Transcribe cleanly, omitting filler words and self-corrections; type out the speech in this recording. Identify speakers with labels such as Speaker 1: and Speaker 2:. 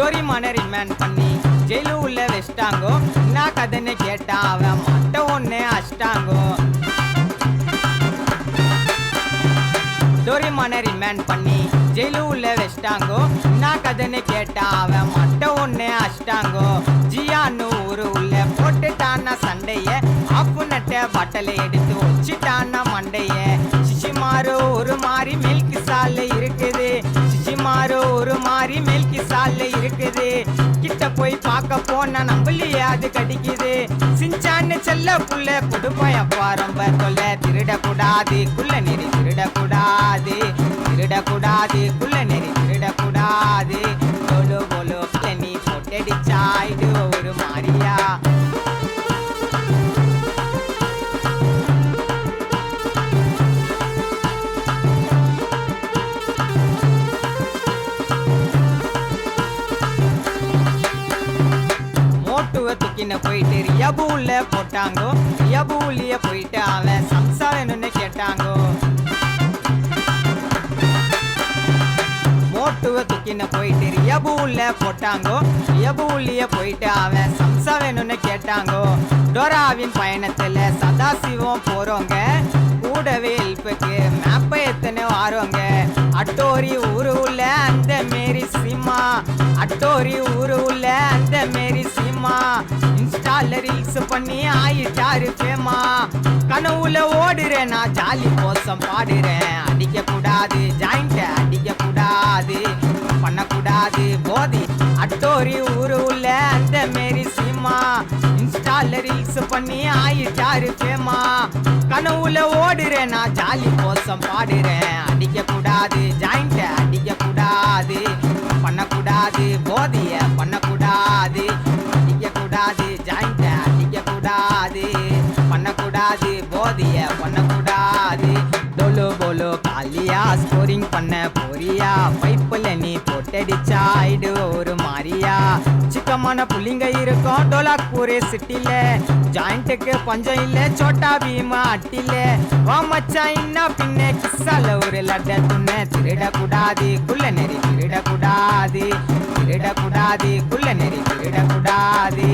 Speaker 1: டோரிமான remand பண்ணி jail உள்ள வச்சிட்டாங்கோ. என்ன கதைன்னு கேட்டா அவன் மட்டை ஒண்ணு அஷ்டாங்கோ. டோரிமான ரிமாண்ட் பண்ணி ஜெயிலு உள்ள வச்சிட்டாங்கோ. என்ன கதைன்னு கேட்டா அவன் மட்டை ஒண்ணு அஷ்டாங்கோ. ஜியான்னு ஊரு உள்ள போட்டுட்டான சண்டைய, ஆப்பு நட்ட பட்டலை எடுத்து வச்சுட்டான மண்டைய. சிசிமாரு ஒரு மாதிரி மில்கி சாலை இருக்குது, சிசிமாரு ஒரு மாதிரி மில்கி சாலை இருக்குது. கிட்ட போய் பார்க்க போனா நம்பலையே அது கடிக்குது. சிஞ்சான்னு செல்ல புள்ள புடுப்பயப்பா ரொம்ப தொல்ல. திருடக்கூடாது குள்ள நெறி திருடக்கூடாது, திருடக்கூடாது குள்ள நெறி திருடக்கூடாது. போலோ போலோ நீ பொட்டடிச்சாயிடு ஒரு மாரியா. தூக்கின போயிட்டு ரியாபு உள்ள போட்டாங்கோ. ரியாபு உள்ளிய போயிட்டு அவன் சம்சா வேணும்னு கேட்டாங்கோ. மோட்டுவ தூக்கின போயிட்டு ரியாபு உள்ள போட்டாங்கோ. ரியாபு உள்ளிய போயிட்டு அவன் சம்சா வேணும்னு கேட்டாங்கோ. டோராவின் பயணத்துல சதாசிவம் போறோங்க, கூடவே ஹெல்ப்புக்கு மேப்ப எத்தனை வாரோங்க. அட்டோரி ஊரு உள்ள அந்த மேரி சீமா, அட்டோரி ஊரு உள்ள அந்த மேரி சீமா. இன்ஸ்டால ரீல்ஸ் பண்ணி ஆயிட்டாரு ஃபேமா. கனவுல ஓடுறேன் நான் ஜாலி கோசம் பாடுறேன். அடிக்க கூடாது ஜாயிண்ட, அடிக்க கூடாது பண்ணக்கூடாது போதி. அட்டோரி ஊரு உள்ள அந்த மேரி சீமா. இன்ஸ்டால ரீல்ஸ் பண்ணி ஆயிட்டாரு ஃபேமா. கனவுல ஓடுறேன் நான் ஜாலி கோசம் பாடுறேன். அடிக்க கூடாது ஜாயிண்ட, அடிக்க கூடாது பண்ணக்கூடாது போதிய பண்ணக்கூடாது. அடிக்க கூடாது ஜாயிண்ட, அடிக்க கூடாது பண்ணக்கூடாது போதிய பண்ணக்கூடாது. டோலோ போலோ காலியா ஸ்கோரிங் பண்ண போறியா, பைப்புல நீ போட்டடிச்சாயிடு ஒரு மாரியா. சிக்கமான புள்ளிங்க இருக்கும் டோலாக்பூரே சிட்டில, ஜாயிண்ட்டுக்கு பஞ்சம் இல்ல சோட்டா பீமா அட்டில. வா மச்சான் இன்ன பின்ன கிஸ்ஸால ஒரு லட்ட துண்ண. திருடக்கூடாது குள்ள நெறி திருடக்கூடாது, திருடக்கூடாது குள்ள நெறி திருடக்கூடாது.